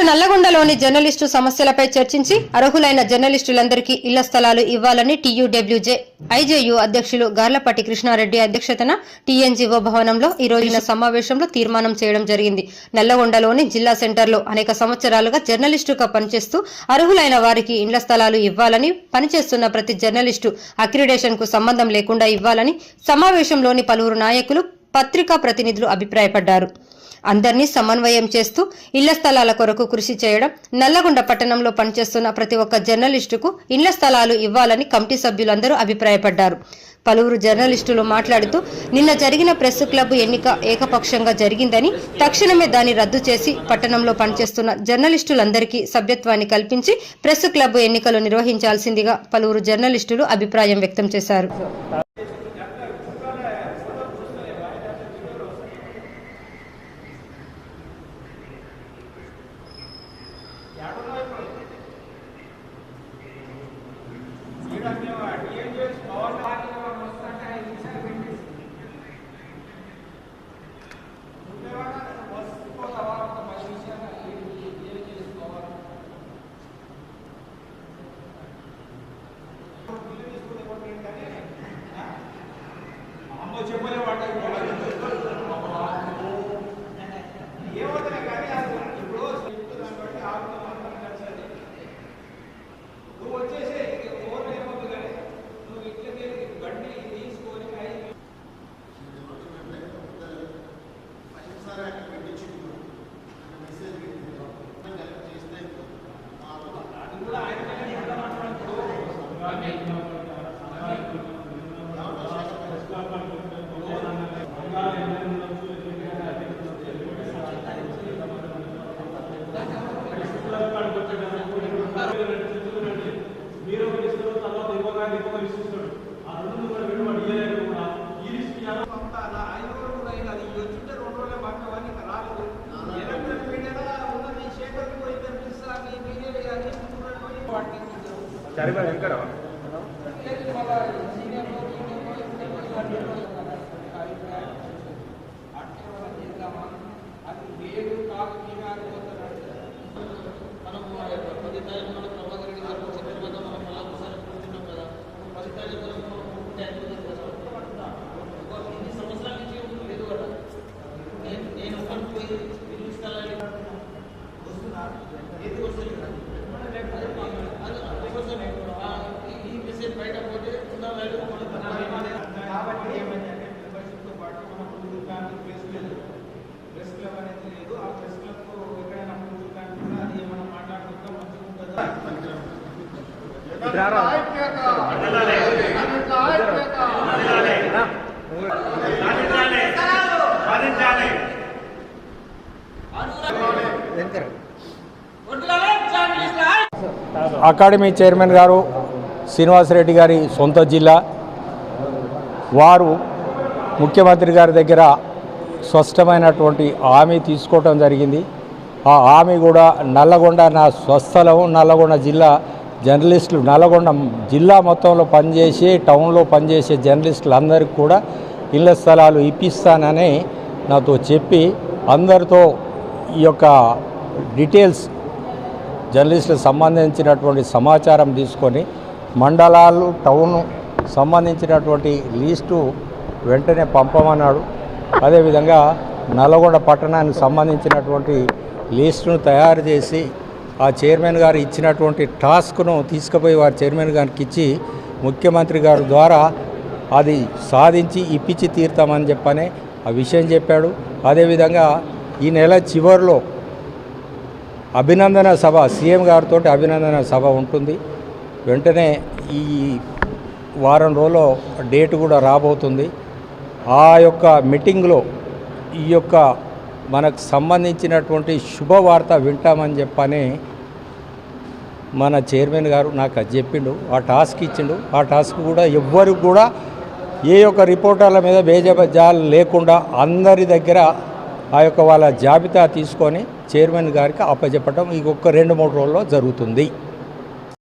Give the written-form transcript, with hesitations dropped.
నల్లగొండలోని journalist సమస్యలపై చర్చించి అర్హులైన జర్నలిస్టులందరికీ ఇళ్ల స్థలాలు ఇవ్వాలని టీయూడబ్ల్యూజే ఐజేయూ అధ్యక్షులు గార్లపాటి కృష్ణారెడ్డి అధ్యక్షతన టీఎన్జీఓ భవనంలో ఈ రోజున సమావేశంలో తీర్మానం చేయడం జరిగింది. నల్లగొండలోని జిల్లా సెంటర్లో అనేక సంవత్సరాలుగా జర్నలిస్టుగా పనిచేస్తూ అర్హులైన వారికి ఇళ్ల స్థలాలు ఇవ్వాలని, పనిచేస్తున్న ప్రతి జర్నలిస్టు అక్రిడేషన్ కు సంబంధం లేకుండా ఇవ్వాలని సమావేశంలోని పలువురు నాయకులు, పత్రికా ప్రతినిధులు అభిప్రాయపడ్డారు. అందరినీ సమన్వయం చేస్తూ ఇళ్ల స్థలాల కొరకు కృషి చేయడం, నల్లగొండ పట్టణంలో పనిచేస్తున్న ప్రతి ఒక్క జర్నలిస్టుకు ఇళ్ల స్థలాలు ఇవ్వాలని కమిటీ సభ్యులందరూ అభిప్రాయపడ్డారు. పలువురు జర్నలిస్టులు మాట్లాడుతూ నిన్న జరిగిన ప్రెస్ క్లబ్ ఎన్నిక ఏకపక్షంగా జరిగిందని, తక్షణమే దాన్ని రద్దు చేసి పట్టణంలో పనిచేస్తున్న జర్నలిస్టులందరికీ సభ్యత్వాన్ని కల్పించి ప్రెస్ క్లబ్ ఎన్నికలు నిర్వహించాల్సిందిగా పలువురు జర్నలిస్టులు అభిప్రాయం వ్యక్తం చేశారు. అకాడమీ చైర్మన్ గారు శ్రీనివాసరెడ్డి గారి సొంత జిల్లా. వారు ముఖ్యమంత్రి గారి దగ్గర స్పష్టమైనటువంటి హామీ తీసుకోవటం జరిగింది. ఆ హామీ కూడా నల్లగొండ నా స్వస్థలం, నల్లగొండ జిల్లా జర్నలిస్టులు, నల్లగొండ జిల్లా మొత్తంలో పనిచేసే, టౌన్లో పనిచేసే జర్నలిస్టులందరికీ కూడా ఇళ్ల స్థలాలు ఇప్పిస్తానని నాతో చెప్పి అందరితో ఈ యొక్క డీటెయిల్స్ జర్నలిస్టులకు సంబంధించినటువంటి సమాచారం తీసుకొని మండలాలు, టౌన్ సంబంధించినటువంటి లిస్టు వెంటనే పంపమన్నాడు. అదేవిధంగా నల్లగొండ పట్టణానికి సంబంధించినటువంటి లిస్టును తయారు చేసి ఆ చైర్మన్ గారు ఇచ్చినటువంటి టాస్క్ను తీసుకుపోయి వారి చైర్మన్ గారికి ఇచ్చి ముఖ్యమంత్రి గారి ద్వారా అది సాధించి ఇప్పించి తీరుతామని చెప్పని ఆ విషయం చెప్పాడు. అదేవిధంగా ఈ నెల చివరిలో అభినందన సభ, సీఎం గారితో అభినందన సభ ఉంటుంది. వెంటనే ఈ వారం రోజుల్లో డేట్ కూడా రాబోతుంది. ఆ యొక్క మీటింగ్లో ఈ యొక్క మనకు సంబంధించినటువంటి శుభవార్త వింటామని చెప్పని మన చైర్మన్ గారు నాకు చెప్పిండు. ఆ టాస్క్ ఇచ్చిండు. ఆ టాస్క్ కూడా ఎవ్వరికి కూడా ఏ యొక్క రిపోర్టర్ల మీద బేజాలు లేకుండా అందరి దగ్గర ఆ యొక్క వాళ్ళ జాబితా తీసుకొని చైర్మన్ గారికి అప్పచెప్పడం ఇంకొక 2-3 రోజుల్లో జరుగుతుంది.